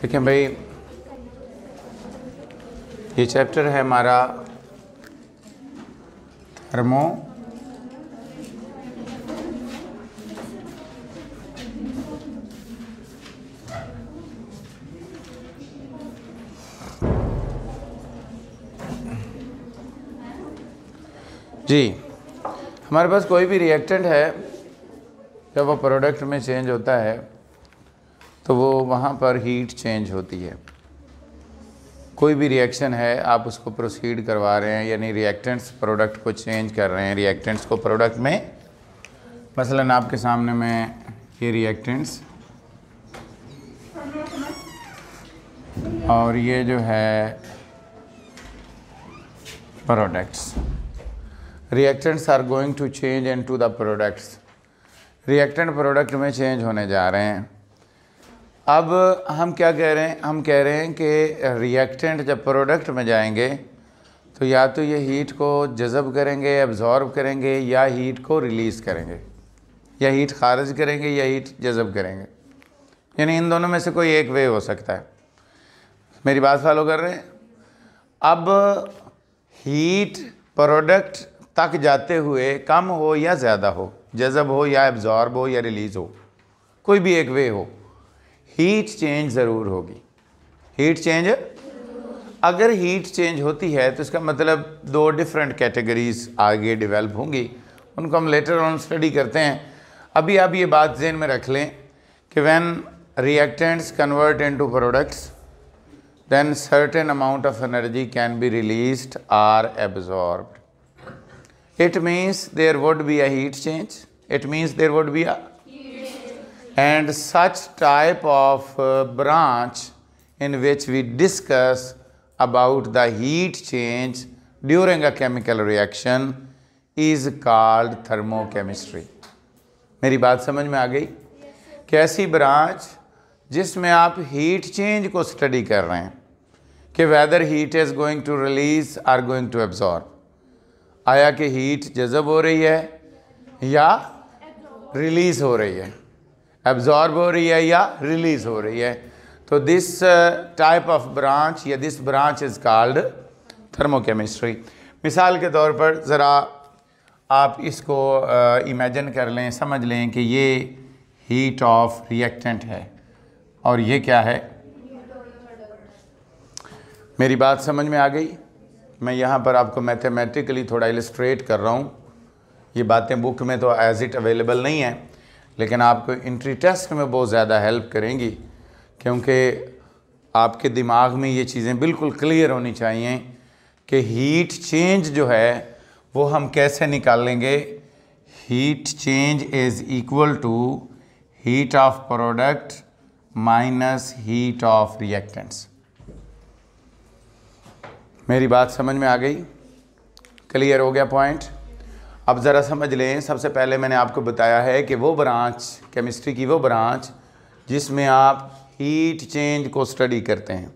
देखें भाई, ये चैप्टर है हमारा थर्मो जी। हमारे पास कोई भी रिएक्टेंट है, जब वो प्रोडक्ट में चेंज होता है तो वो वहाँ पर हीट चेंज होती है। कोई भी रिएक्शन है, आप उसको प्रोसीड करवा रहे हैं, यानी रिएक्टेंट्स प्रोडक्ट को चेंज कर रहे हैं, रिएक्टेंट्स को प्रोडक्ट में। मसलन आपके सामने में ये रिएक्टेंट्स और ये जो है products, reactants are going to change into the products. Reactant product में चेंज होने जा रहे हैं। अब हम क्या कह रहे हैं? हम कह रहे हैं कि रिएक्टेंट जब प्रोडक्ट में जाएंगे तो या तो ये हीट को जज़ब करेंगे, एब्जॉर्ब करेंगे, या हीट को रिलीज़ करेंगे, या हीट खारिज करेंगे, या हीट जज़ब करेंगे। यानी इन दोनों में से कोई एक वे हो सकता है। मेरी बात फॉलो कर रहे हैं? अब हीट प्रोडक्ट तक जाते हुए कम हो या ज़्यादा हो, जज़ब हो या एब्जॉर्ब हो या रिलीज़ हो, कोई भी एक वे हो, हीट चेंज ज़रूर होगी। हीट चेंज, अगर हीट चेंज होती है तो इसका मतलब दो डिफरेंट कैटेगरीज आगे डेवलप होंगी, उनको हम लेटर ऑन स्टडी करते हैं। अभी आप ये बात ज़हन में रख लें कि when reactants convert into products then certain amount of energy can be released or absorbed. It means there would be a heat change. It means there would be a and such type of branch in which we discuss about the heat change during a chemical reaction is called thermochemistry. मेरी बात समझ में आ गई? कैसी branch जिसमें आप heat change को study कर रहे हैं कि whether heat is going to release or going to absorb. आया कि हीट जज़ब हो रही है या रिलीज़ हो रही है, एब्जॉर्ब हो रही है या रिलीज़ हो रही है। तो दिस टाइप ऑफ ब्रांच या this branch is called thermochemistry. मिसाल के तौर पर ज़रा आप इसको इमेजिन कर लें, समझ लें कि ये हीट ऑफ रिएक्टेंट है और ये क्या है। मेरी बात समझ में आ गई? मैं यहाँ पर आपको मैथमेटिकली थोड़ा इलस्ट्रेट कर रहा हूँ। ये बातें बुक में तो एज इट अवेलेबल नहीं है, लेकिन आपको एंट्री टेस्ट में बहुत ज़्यादा हेल्प करेंगी, क्योंकि आपके दिमाग में ये चीज़ें बिल्कुल क्लियर होनी चाहिए कि हीट चेंज जो है वो हम कैसे निकाल लेंगे। Heat change is equal to heat of product minus heat of reactants. मेरी बात समझ में आ गई? क्लियर हो गया पॉइंट? अब ज़रा समझ लें। सबसे पहले मैंने आपको बताया है कि वो ब्रांच, केमिस्ट्री की वो ब्रांच जिसमें आप हीट चेंज को स्टडी करते हैं,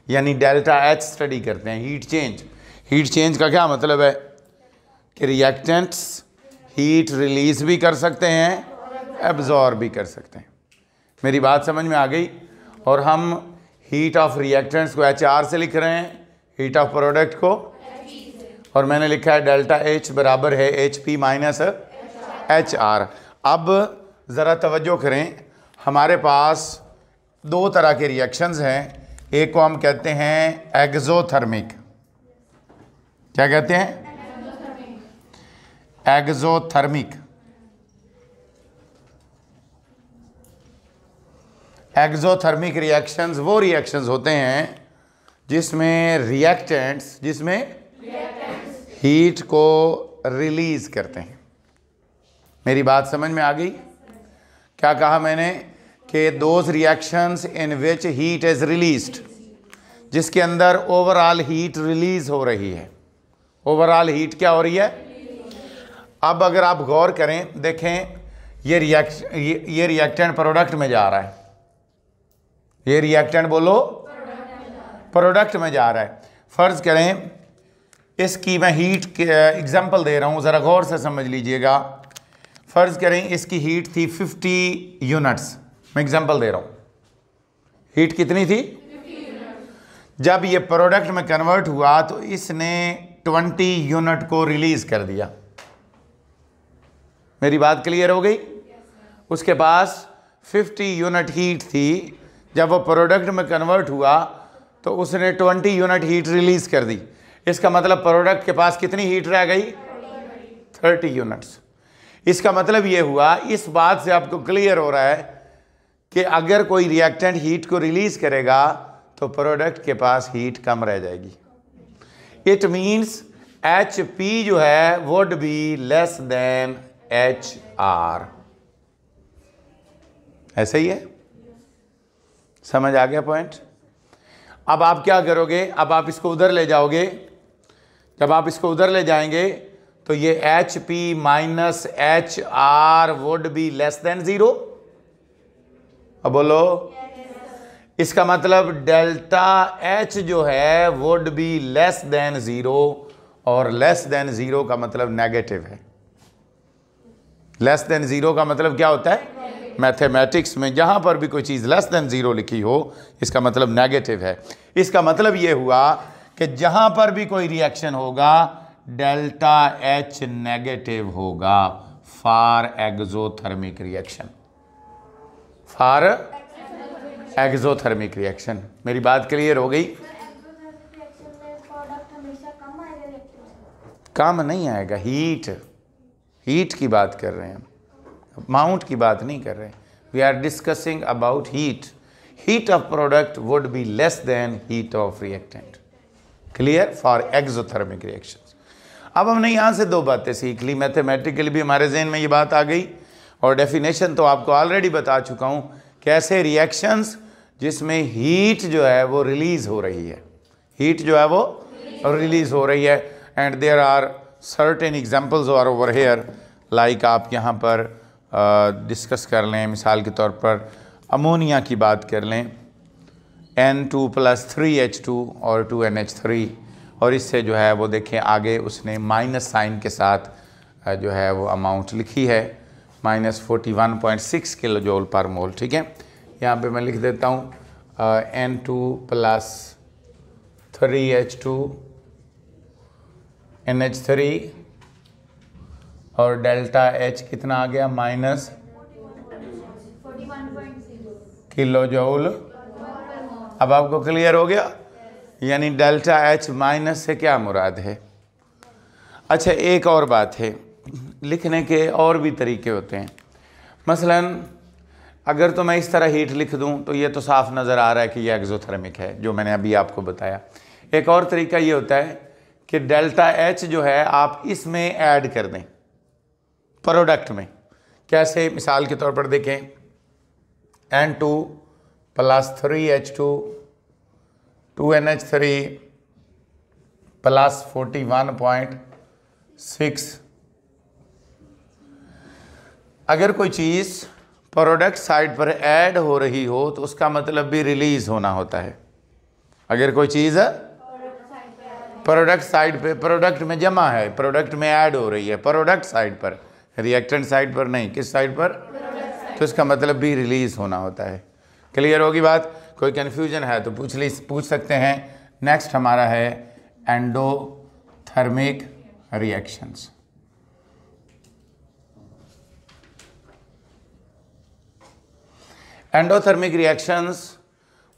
यानी डेल्टा एच स्टडी करते हैं। हीट चेंज, हीट चेंज का क्या मतलब है कि रिएक्टेंट्स हीट रिलीज़ भी कर सकते हैं, एब्जॉर्ब भी कर सकते हैं। मेरी बात समझ में आ गई? और हम हीट ऑफ रिएक्टेंट्स को HR से लिख रहे हैं, हीट ऑफ प्रोडक्ट को, और मैंने लिखा है डेल्टा H बराबर है HP माइनस HR। अब ज़रा तवज्जो करें, हमारे पास दो तरह के रिएक्शंस हैं। एक को हम कहते हैं एक्सोथर्मिक। क्या कहते हैं? एक्सोथर्मिक। एक्सोथर्मिक रिएक्शंस वो रिएक्शंस होते हैं जिसमें रिएक्टेंट्स हीट को रिलीज करते हैं। मेरी बात समझ में आ गई? क्या कहा मैंने कि those reactions in which heat is released, जिसके अंदर ओवरऑल हीट रिलीज हो रही है। ओवरऑल हीट क्या हो रही है? अब अगर आप गौर करें, देखें, ये रिएक्टेंट प्रोडक्ट में जा रहा है। ये रिएक्टेंट बोलो प्रोडक्ट में जा रहा है। फ़र्ज़ करें इसकी मैं हीट के एग्जांपल दे रहा हूँ, ज़रा गौर से समझ लीजिएगा। फ़र्ज़ करें इसकी हीट थी 50 यूनिट्स, मैं एग्जांपल दे रहा हूँ। हीट कितनी थी? जब ये प्रोडक्ट में कन्वर्ट हुआ तो इसने 20 यूनिट को रिलीज कर दिया। मेरी बात क्लियर हो गई? उसके पास 50 यूनिट हीट थी। जब वो प्रोडक्ट में कन्वर्ट हुआ तो उसने 20 यूनिट हीट रिलीज कर दी। इसका मतलब प्रोडक्ट के पास कितनी हीट रह गई? 30 यूनिट्स। इसका मतलब ये हुआ, इस बात से आपको क्लियर हो रहा है कि अगर कोई रिएक्टेंट हीट को रिलीज करेगा तो प्रोडक्ट के पास हीट कम रह जाएगी। इट मीन्स HP जो है would be less then HR। ऐसा ही है? समझ आ गया पॉइंट? अब आप क्या करोगे? अब आप इसको उधर ले जाओगे। जब आप इसको उधर ले जाएंगे तो ये HP minus HR would be less then 0। अब बोलो। इसका मतलब डेल्टा H जो है वुड बी लेस देन 0, और लेस देन 0 का मतलब नेगेटिव है। लेस देन 0 का मतलब क्या होता है? मैथमेटिक्स में जहां पर भी कोई चीज़ लेस देन 0 लिखी हो इसका मतलब नेगेटिव है। इसका मतलब ये हुआ कि जहां पर भी कोई रिएक्शन होगा डेल्टा H नेगेटिव होगा for exothermic reaction. For exothermic reaction. मेरी बात क्लियर हो गई? कम नहीं आएगा, हीट की बात कर रहे हैं, अमाउंट की बात नहीं कर रहे हैं। We are discussing about heat of product would be less than heat of reactant. Clear? For exothermic reactions. अब हमने यहाँ से 2 बातें सीख ली। मैथमेटिकली भी हमारे जहन में ये बात आ गई, और डेफिनेशन तो आपको ऑलरेडी बता चुका हूँ कैसे रिएक्शंस जिसमें हीट जो है वो रिलीज हो रही है, हीट जो है वो रिलीज हो रही है। And there are certain examples are over here, like आप यहाँ पर डिस्कस कर लें। मिसाल के तौर पर अमोनिया की बात कर लें, N2 + 3H2 और 2NH3, और इससे जो है वो देखें आगे उसने माइनस साइन के साथ जो है वो अमाउंट लिखी है, -41.6 किलो जूल पर मोल। ठीक है, यहाँ पे मैं लिख देता हूँ N2 + 3H2 NH3 और डेल्टा H कितना आ गया? -41.6 किलो जूल। अब आपको क्लियर हो गया? यानी डेल्टा H माइनस से क्या मुराद है? अच्छा, एक और बात है, लिखने के और भी तरीके होते हैं। मसलन अगर तो मैं इस तरह हीट लिख दूं तो ये तो साफ नज़र आ रहा है कि ये एक्सोथर्मिक है, जो मैंने अभी आपको बताया। एक और तरीका ये होता है कि डेल्टा H जो है आप इसमें ऐड कर दें प्रोडक्ट में। कैसे? मिसाल के तौर पर देखें, N2 + 3H2 2NH3 + 41.6। अगर कोई चीज़ प्रोडक्ट साइड पर ऐड हो रही हो तो उसका मतलब भी रिलीज होना होता है। अगर कोई चीज़ प्रोडक्ट साइड पे, प्रोडक्ट में जमा है, प्रोडक्ट में ऐड हो रही है, प्रोडक्ट साइड पर, रिएक्टेंट साइड पर नहीं। किस साइड पर? तो इसका मतलब भी रिलीज होना होता है। क्लियर होगी बात? कोई कन्फ्यूजन है तो पूछ सकते हैं। नेक्स्ट हमारा है एंडोथर्मिक रिएक्शंस। एंडोथर्मिक रिएक्शंस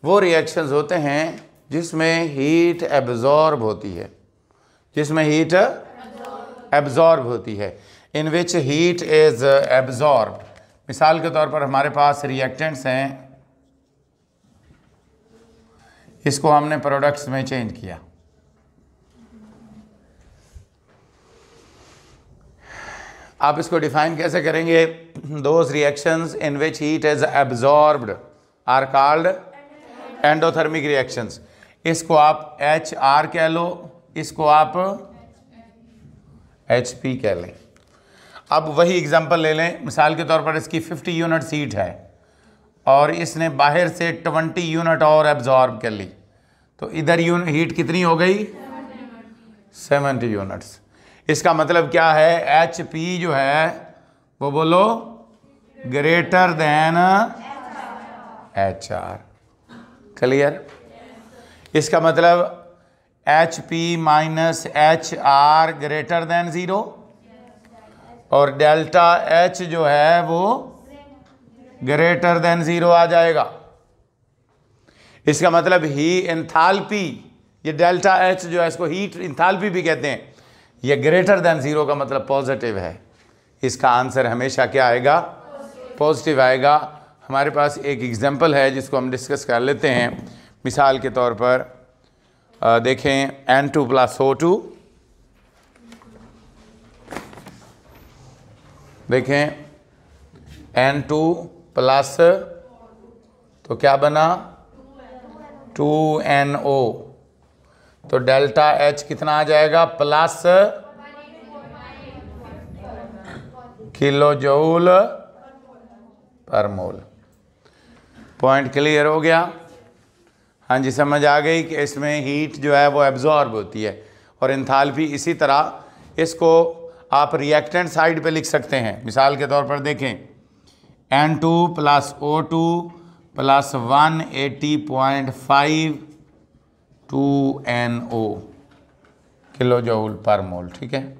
वो रिएक्शंस होते हैं जिसमें हीट एब्जॉर्ब होती है, जिसमें हीट एब्जॉर्ब होती है, इन विच हीट इज एब्जॉर्ब। मिसाल के तौर पर हमारे पास रिएक्टेंट्स हैं, इसको हमने प्रोडक्ट्स में चेंज किया। आप इसको डिफाइन कैसे करेंगे? Those reactions in which heat is absorbed are called endothermic reactions. इसको आप HR कह लो, इसको आप HP कह लें। अब वही एग्जांपल ले लें। मिसाल के तौर पर इसकी 50 यूनिट हीट है और इसने बाहर से 20 यूनिट और एब्जॉर्ब कर ली, तो इधर हीट कितनी हो गई? 70 यूनिट्स। इसका मतलब क्या है? HP जो है वो बोलो ग्रेटर देन HR। क्लियर? इसका मतलब HP minus HR greater than 0 और डेल्टा H जो है वो ग्रेटर देन 0 आ जाएगा। इसका मतलब ही एंथैल्पी, ये डेल्टा H जो है इसको हीट एंथैल्पी भी कहते हैं, ये ग्रेटर देन 0 का मतलब पॉजिटिव है। इसका आंसर हमेशा क्या आएगा? पॉजिटिव आएगा। हमारे पास एक एग्जांपल है जिसको हम डिस्कस कर लेते हैं। मिसाल के तौर पर देखें N2 प्लस O2, देखें N2 प्लस तो क्या बना 2NO, तो डेल्टा H कितना आ जाएगा? प्लस किलो जूल पर मोल। पॉइंट क्लियर हो गया? हाँ जी, समझ आ गई कि इसमें हीट जो है वो एब्जॉर्ब होती है और एंथैल्पी इसी तरह। इसको आप रिएक्टेंट साइड पे लिख सकते हैं। मिसाल के तौर पर देखें N2 plus O2 plus 180.5 2NO kilo joule पर मोल। ठीक है,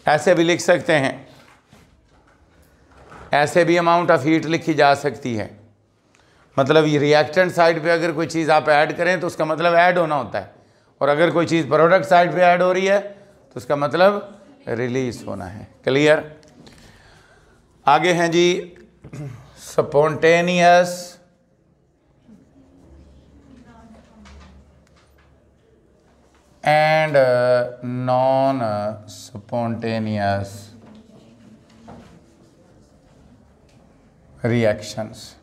ऐसे भी लिख सकते हैं, ऐसे भी अमाउंट ऑफ हीट लिखी जा सकती है। मतलब ये रिएक्टेंट साइड पे अगर कोई चीज़ आप ऐड करें तो उसका मतलब ऐड होना होता है, और अगर कोई चीज़ प्रोडक्ट साइड पे ऐड हो रही है तो उसका मतलब रिलीज होना है। क्लियर? आगे हैं जी spontaneous and non spontaneous reactions.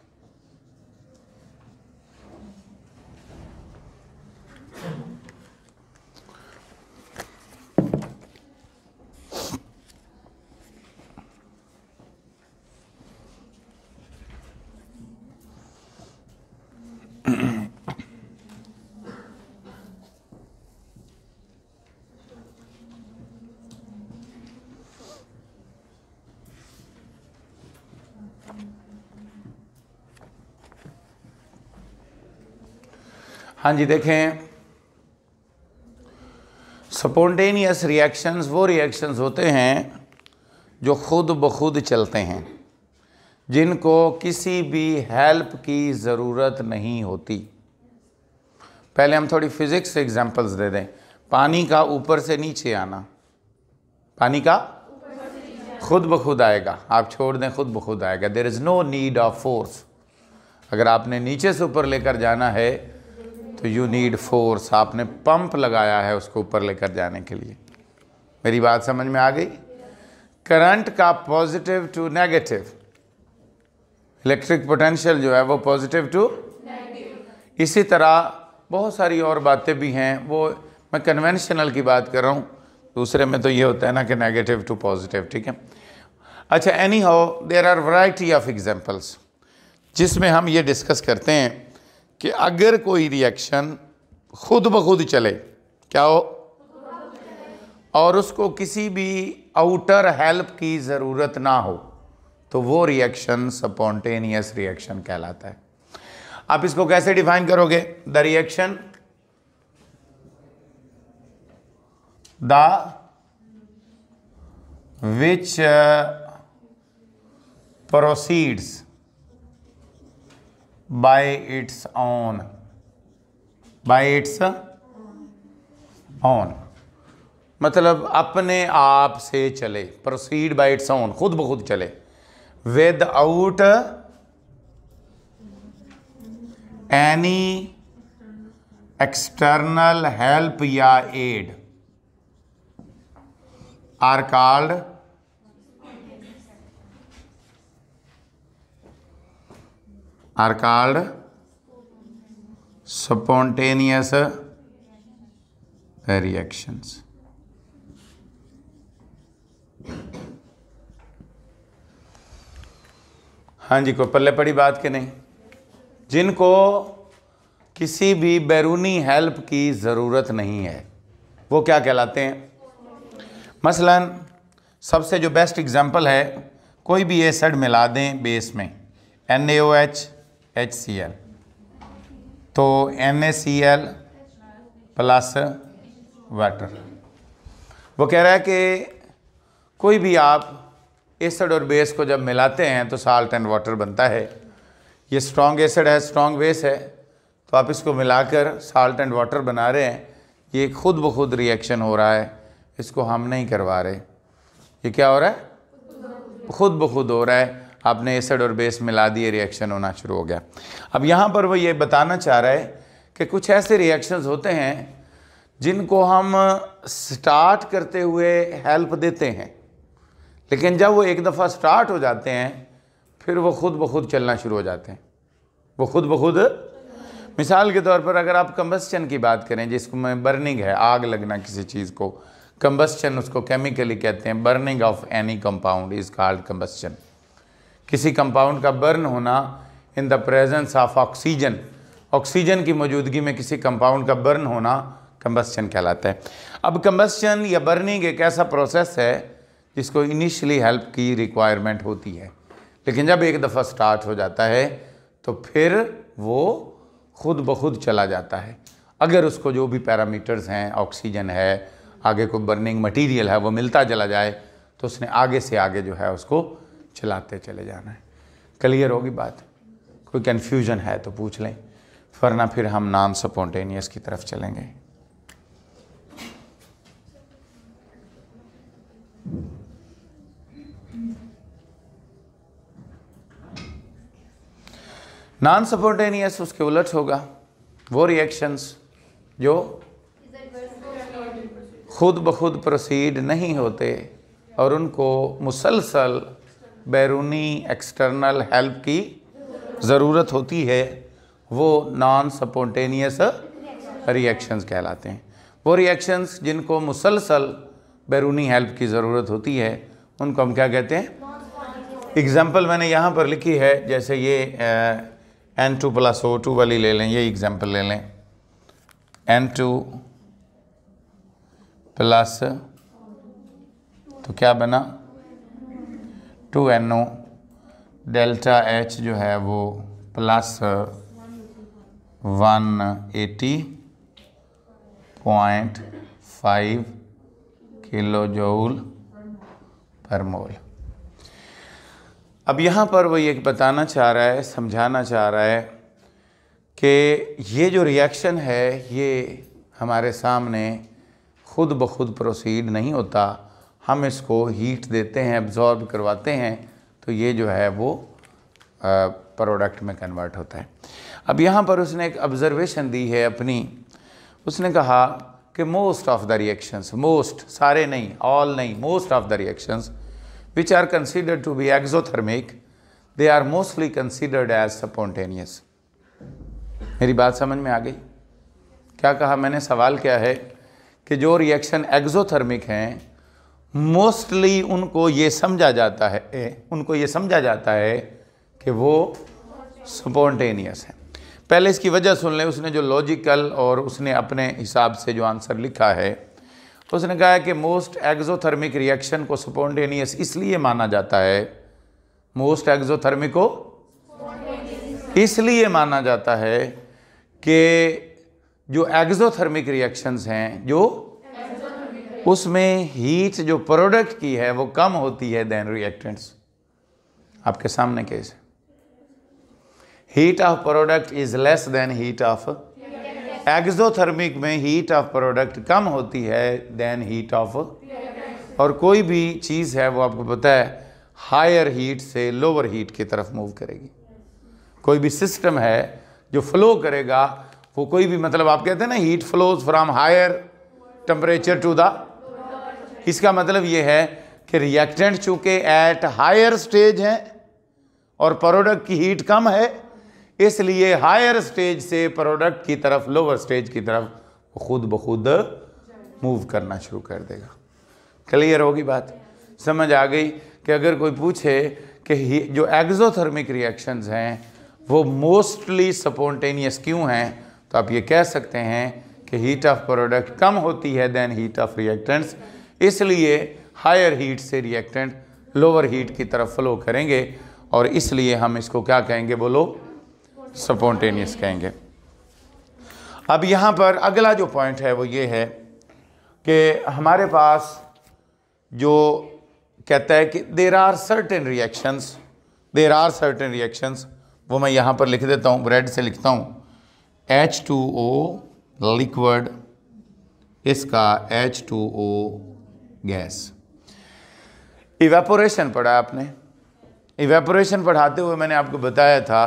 हाँ जी, देखें स्पॉन्टेनियस रिएक्शंस वो रिएक्शंस होते हैं जो खुद ब खुद चलते हैं, जिनको किसी भी हेल्प की ज़रूरत नहीं होती। पहले हम थोड़ी फिज़िक्स एग्जांपल्स दे दें। पानी का ऊपर से नीचे आना, पानी का खुद ब खुद आएगा, आप छोड़ दें खुद ब खुद आएगा। There is no need of force. अगर आपने नीचे से ऊपर लेकर जाना है तो यू नीड फोर्स, आपने पंप लगाया है उसको ऊपर लेकर जाने के लिए। मेरी बात समझ में आ गई? करंट का positive to negative, electric potential जो है वो पॉजिटिव टू नेगेटिव। इसी तरह बहुत सारी और बातें भी हैं, वो मैं कन्वेंशनल की बात कर रहा हूँ, दूसरे में तो ये होता है ना कि नेगेटिव टू पॉजिटिव। ठीक है, अच्छा, anyhow there are variety of examples जिसमें हम ये डिस्कस करते हैं कि अगर कोई रिएक्शन खुद ब खुद चले, क्या हो, और उसको किसी भी आउटर हेल्प की ज़रूरत ना हो, तो वो रिएक्शन स्पॉन्टेनियस रिएक्शन कहलाता है। आप इसको कैसे डिफाइन करोगे? The reaction the which proceeds by its own, मतलब अपने आप से चले, प्रोसीड बाय इट्स ओन, खुद ब खुद चले, विदाउट एनी एक्सटर्नल हेल्प या aid are called spontaneous reactions। हाँ जी, कोई पल्ले पड़ी बात के नहीं? जिनको किसी भी बैरूनी हेल्प की ज़रूरत नहीं है वो क्या कहलाते हैं? मसलन सबसे जो बेस्ट एग्जांपल है, कोई भी एसिड मिला दें बेस में, NaOH HCl, तो NaCl प्लस वाटर। वो कह रहा है कि कोई भी आप एसिड और बेस को जब मिलाते हैं तो साल्ट एंड वाटर बनता है। ये स्ट्रॉन्ग एसिड है, स्ट्रॉन्ग बेस है, तो आप इसको मिलाकर साल्ट एंड वाटर बना रहे हैं। ये खुद ब खुद रिएक्शन हो रहा है, इसको हम नहीं करवा रहे। ये क्या हो रहा है? खुद ब खुद हो रहा है। आपने एसिड और बेस मिला दिए, रिएक्शन होना शुरू हो गया। अब यहाँ पर वो ये बताना चाह रहा है कि कुछ ऐसे रिएक्शंस होते हैं जिनको हम स्टार्ट करते हुए हेल्प देते हैं, लेकिन जब वो एक दफ़ा स्टार्ट हो जाते हैं फिर वो खुद ब खुद चलना शुरू हो जाते हैं। वो खुद ब खुद, मिसाल के तौर पर अगर आप कंबस्चन की बात करें, जिसको में बर्निंग है, आग लगना किसी चीज़ को, कंबस्चन उसको केमिकली कहते हैं। Burning of any compound is called combustion. किसी कंपाउंड का बर्न होना in the presence of oxygen, oxygen की मौजूदगी में किसी कंपाउंड का बर्न होना कंबस्चन कहलाता है। अब कंबस्चन या बर्निंग एक ऐसा प्रोसेस है जिसको इनिशियली हेल्प की रिक्वायरमेंट होती है, लेकिन जब एक दफ़ा स्टार्ट हो जाता है तो फिर वो खुद ब खुद चला जाता है। अगर उसको जो भी पैरामीटर्स हैं, ऑक्सीजन है, आगे कोई बर्निंग मटेरियल है, वो मिलता चला जाए तो उसने आगे से आगे जो है उसको चलाते चले जाना है। क्लियर होगी बात? कोई कन्फ्यूजन है तो पूछ लें, वरना फिर हम नॉन स्पॉन्टेनियस की तरफ चलेंगे। नॉन स्पॉन्टेनियस उसके उलट होगा। वो रिएक्शंस जो खुद ब खुद प्रोसीड नहीं होते और उनको मुसलसल बैरूनी एक्सटर्नल हेल्प की ज़रूरत होती है, वो नॉन स्पॉन्टेनियस रिएक्शंस कहलाते हैं। वो रिएक्शंस जिनको मुसलसल बैरूनी हेल्प की ज़रूरत होती है उनको हम क्या कहते हैं? एग्ज़ाम्पल मैंने यहाँ पर लिखी है, जैसे ये N2 + O2 वाली ले लें, ये एग्ज़ाम्पल ले लें। N2 प्लस, तो क्या बना? 2NO, डेल्टा H जो है वो प्लस 180.5 किलो जूल पर मोल। अब यहाँ पर वो ये बताना चाह रहा है, समझाना चाह रहा है कि ये जो रिएक्शन है ये हमारे सामने खुद ब खुद प्रोसीड नहीं होता, हम इसको हीट देते हैं, एब्जॉर्ब करवाते हैं, तो ये जो है वो प्रोडक्ट में कन्वर्ट होता है। अब यहाँ पर उसने एक ऑब्जर्वेशन दी है अपनी। उसने कहा कि most of the reactions, most सारे नहीं, ऑल नहीं, most of the reactions which are considered to be exothermic, they are mostly considered as spontaneous। मेरी बात समझ में आ गई? क्या कहा मैंने? सवाल क्या है कि जो रिएक्शन एक्सोथर्मिक हैं मोस्टली उनको ये समझा जाता है कि वो स्पॉन्टेनियस है। पहले इसकी वजह सुन लें। उसने जो लॉजिकल और उसने अपने हिसाब से जो आंसर लिखा है, उसने कहा है कि मोस्ट एक्सोथर्मिक रिएक्शन को स्पॉन्टेनियस इसलिए माना जाता है, मोस्ट एक्सोथर्मिक को इसलिए माना जाता है कि जो एक्सोथर्मिक रिएक्शंस हैं, जो उसमें हीट जो प्रोडक्ट की है वो कम होती है देन रिएक्टेंट्स। आपके सामने केस है, heat of product is less than heat of exothermic में हीट ऑफ प्रोडक्ट कम होती है देन हीट ऑफ, और कोई भी चीज़ है वो आपको पता है हायर हीट से लोअर हीट की तरफ मूव करेगी। कोई भी सिस्टम है जो फ्लो करेगा, वो कोई भी, मतलब आप कहते हैं ना heat flows from higher temperature to the, इसका मतलब ये है कि रिएक्टेंट चूँकि एट हायर स्टेज है और प्रोडक्ट की हीट कम है, इसलिए हायर स्टेज से प्रोडक्ट की तरफ, लोअर स्टेज की तरफ वो खुद ब खुद मूव करना शुरू कर देगा। क्लियर होगी बात? समझ आ गई कि अगर कोई पूछे कि जो एक्सोथर्मिक रिएक्शंस हैं वो मोस्टली स्पॉन्टेनियस क्यों हैं, तो आप ये कह सकते हैं कि हीट ऑफ प्रोडक्ट कम होती है देन हीट ऑफ रिएक्टेंट्स, इसलिए हायर हीट से रिएक्टेंट लोअर हीट की तरफ फ्लो करेंगे, और इसलिए हम इसको क्या कहेंगे? बोलो, स्पॉन्टेनियस कहेंगे। अब यहाँ पर अगला जो पॉइंट है वो ये है कि हमारे पास जो कहता है कि देर आर सर्टेन रिएक्शंस, वो मैं यहाँ पर लिख देता हूँ, रेड से लिखता हूँ, H2O लिक्विड, इसका H2O गैस। इवेपोरेशन पढ़ा आपने। इवेपोरेशन पढ़ाते हुए मैंने आपको बताया था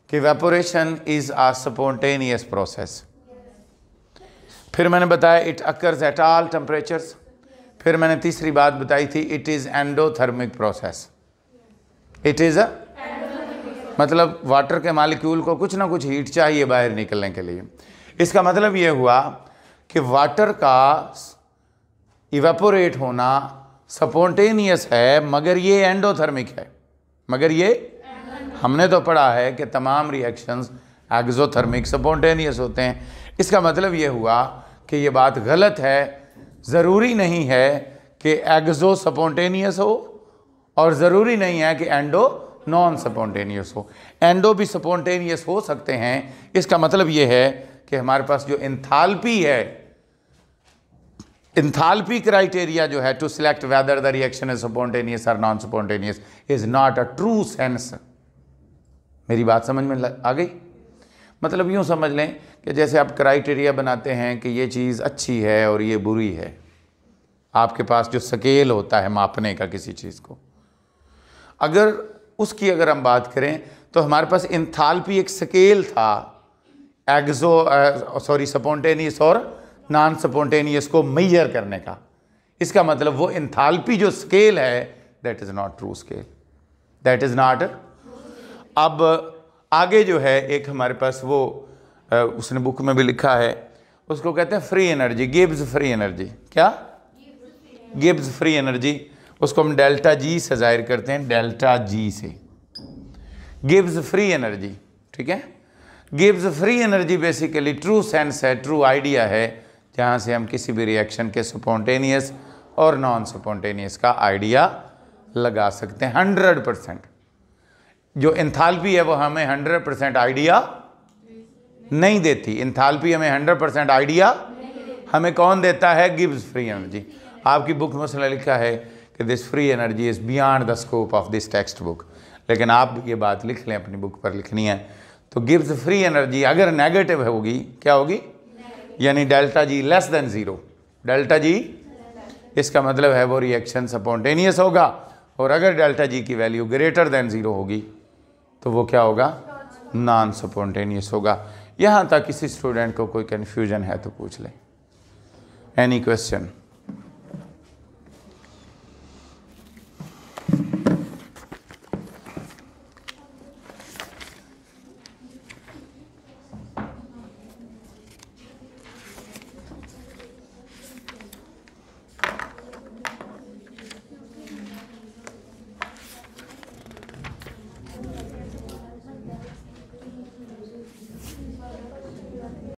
कि evaporation is a spontaneous process. फिर मैंने बताया it occurs at all temperatures. फिर मैंने तीसरी बात बताई थी it is endothermic process. It is मतलब वाटर के मालिक्यूल को कुछ ना कुछ हीट चाहिए बाहर निकलने के लिए। इसका मतलब ये हुआ कि वाटर का इवेपोरेट होना स्पॉन्टेनियस है, मगर ये एंडोथर्मिक है। मगर ये हमने तो पढ़ा है कि तमाम रिएक्शंस एक्सोथर्मिक स्पॉन्टेनियस होते हैं। इसका मतलब ये हुआ कि ये बात गलत है। ज़रूरी नहीं है कि एक्सो स्पॉन्टेनियस हो और ज़रूरी नहीं है कि एंडो नॉन स्पॉन्टेनियस हो। एंडो भी स्पॉन्टेनियस हो सकते हैं। इसका मतलब ये है कि हमारे पास जो इंथाल्पी है, इंथाल्पी क्राइटेरिया जो है to select whether the reaction is spontaneous और non spontaneous is not a true sense. मेरी बात समझ में आ गई? मतलब यूँ समझ लें कि जैसे आप क्राइटेरिया बनाते हैं कि ये चीज़ अच्छी है और ये बुरी है। आपके पास जो स्केल होता है मापने का किसी चीज़ को, अगर उसकी अगर हम बात करें तो हमारे पास इंथाल्पी एक स्केल था स्पॉन्टेनियस और नॉन स्पॉन्टेनियस को मेजर करने का। इसका मतलब वो इंथाल्पी जो स्केल है that is not true scale, that is not. अब आगे जो है एक हमारे पास वो उसने बुक में भी लिखा है, उसको कहते हैं free energy, Gibbs free energy. क्या? Gibbs free energy. उसको हम डेल्टा जी से जाहिर करते हैं, डेल्टा जी से। गिब्स फ्री एनर्जी, ठीक है। Gibbs free energy basically true sense है, ट्रू आइडिया है, जहाँ से हम किसी भी रिएक्शन के स्पॉन्टेनियस और नॉन स्पॉन्टेनियस का आइडिया लगा सकते हैं 100%। जो इंथाल्पी है वो हमें 100% आइडिया नहीं देती। इंथाल्पी हमें 100% आइडिया हमें कौन देता है? Gibbs free energy. आपकी बुक में उसने लिखा है कि this free energy is beyond the scope of this text book, लेकिन आप ये बात लिख लें, अपनी बुक पर लिखनी है। तो गिब्स फ्री एनर्जी अगर नेगेटिव होगी, क्या होगी? यानी delta G less than zero. Delta G, इसका मतलब है वो रिएक्शन स्पॉन्टेनियस होगा, और अगर डेल्टा जी की वैल्यू ग्रेटर देन ज़ीरो होगी तो वो क्या होगा? नॉन स्पॉन्टेनियस होगा। यहाँ तक किसी स्टूडेंट को कोई कन्फ्यूजन है तो पूछ लें। Any question?